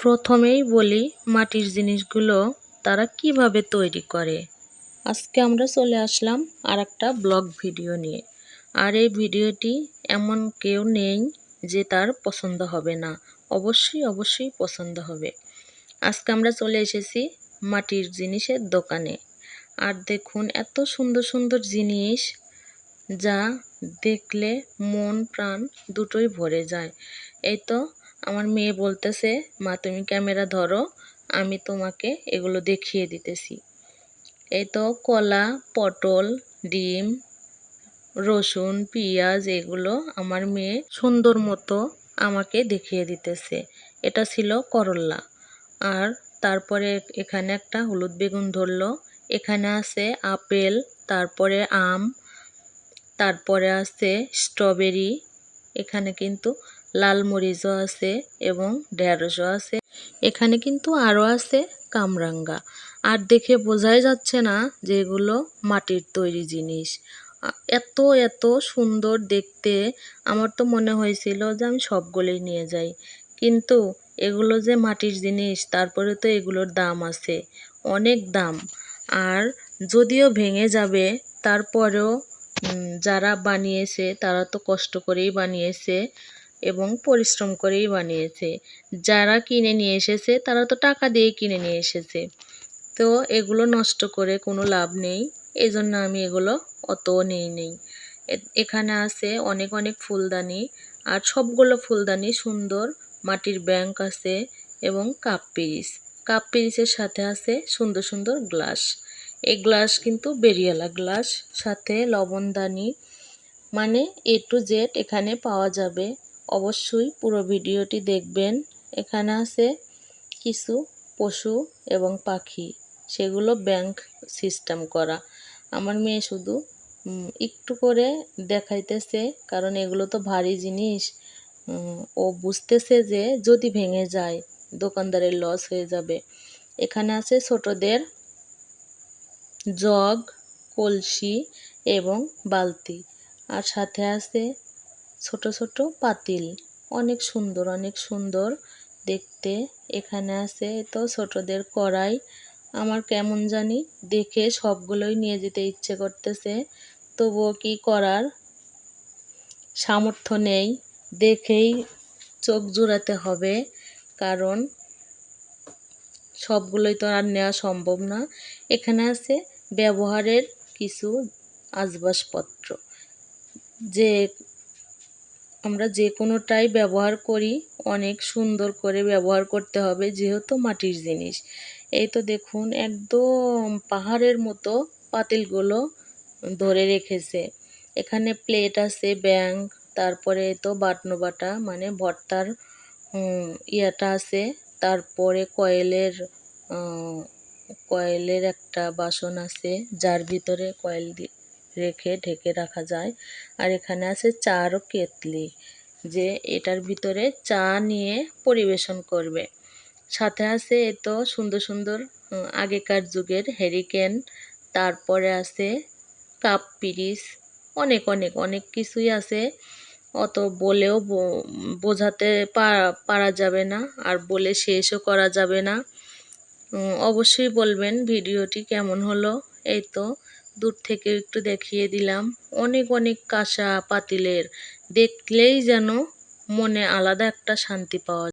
প্রথমেই বলি মাটির জিনিসগুলো তারা কিভাবে তৈরি করে। আজকে আমরা চলে আসলাম আর একটা ব্লগ ভিডিও নিয়ে। আর এই ভিডিওটি এমন কেউ নেই যে তার পছন্দ হবে না, অবশ্যই পছন্দ হবে। আজকে আমরা চলে এসেছি মাটির জিনিসের দোকানে। আর দেখুন এত সুন্দর সুন্দর জিনিস, যা দেখলে মন প্রাণ দুটোই ভরে যায়। এই তো আমার মেয়ে বলতেছে, মা তুমি ক্যামেরা ধরো, আমি তোমাকে এগুলো দেখিয়ে দিতেছি। এই তো কলা, পটল, ডিম, রসুন, পেঁয়াজ এগুলো আমার মেয়ে সুন্দর মতো আমাকে দেখিয়ে দিতেছে। এটা ছিল করল্লা। আর তারপরে এখানে একটা হলুদ বেগুন ধরলো। এখানে আছে আপেল, তারপরে আম, তারপরে আছে স্ট্রবেরি। এখানে কিন্তু লাল মরিচও আছে এবং ঢেঁড়সও আছে। এখানে কিন্তু আরও আছে কামরাঙ্গা। আর দেখে বোঝাই যাচ্ছে না যে এগুলো মাটির তৈরি জিনিস। এত এত সুন্দর দেখতে, আমার তো মনে হয়েছিল যে আমি সবগুলোই নিয়ে যাই। কিন্তু এগুলো যে মাটির জিনিস, তারপরে তো এগুলোর দাম আছে, অনেক দাম। আর যদিও ভেঙে যাবে, তারপরেও যারা বানিয়েছে তারা তো কষ্ট করেই বানিয়েছে এবং পরিশ্রম করেই বানিয়েছে। যারা কিনে নিয়ে এসেছে তারা তো টাকা দিয়ে কিনে নিয়ে এসেছে। তো এগুলো নষ্ট করে কোনো লাভ নেই, এই জন্য আমি এগুলো অতও নেই। এখানে আছে অনেক অনেক ফুলদানি। আর সবগুলো ফুলদানি সুন্দর। মাটির ব্যাংক আছে এবং কাপ পিরিসের সাথে আছে সুন্দর সুন্দর গ্লাস। এই গ্লাস কিন্তু বেরিয়ালা গ্লাস, সাথে লবণদানি, মানে A to Z এখানে পাওয়া যাবে। অবশ্যই পুরো ভিডিওটি দেখবেন। এখানে আছে কিছু পশু এবং পাখি, সেগুলো ব্যাংক সিস্টেম করা। আমার মেয়ে শুধু একটু করে দেখাইতেছে, কারণ এগুলো তো ভারী জিনিস। ও বুঝতেছে যে যদি ভেঙে যায় দোকানদারের লস হয়ে যাবে। এখানে আছে ছোটদের জগ, কলসি এবং বালতি। আর সাথে আছে ছোট ছোট পাতিল, অনেক সুন্দর দেখতে। এখানে আছে তো ছোটদের কড়াই। আমার কেমন জানি দেখে সবগুলোই নিয়ে যেতে ইচ্ছে করতেছে, তবুও কি করার, সামর্থ্য নেই। দেখেই চোখ জুড়াতে হবে, কারণ সবগুলোই তো আর নেওয়া সম্ভব না। এখানে আছে ব্যবহারের কিছু আসবাবপত্র, যে আমরা যে কোনোটাই ব্যবহার করি অনেক সুন্দর করে ব্যবহার করতে হবে, যেহেতু মাটির জিনিস। এই তো দেখুন একদম পাহাড়ের মতো পাতিলগুলো ধরে রেখেছে। এখানে প্লেট আছে, ব্যাংক, তারপরে তো বাটনো বাটা মানে ভর্তার ইয়াটা আছে, তারপরে কয়েলের একটা বাসন আছে, যার ভিতরে কয়েল রেখে ঢেকে রাখা যায়। আর এখানে আছে চার ও কেতলি, যে এটার ভিতরে চা নিয়ে পরিবেশন করবে। সাথে আছে এত সুন্দর সুন্দর আগেকার যুগের হেরিকেন। তারপরে আছে কাপ পিরিস, অনেক কিছুই আছে। অত বলেও বোঝাতে পারা যাবে না, আর বলে শেষও করা যাবে না। অবশ্যই বলবেন ভিডিওটি কেমন হলো। এই তো দূর থেকে একটু দেখিয়ে দিলাম। অনেক কাঁসা পাতিলের, দেখলেই যেন মনে আলাদা একটা শান্তি পাওয়া যায়।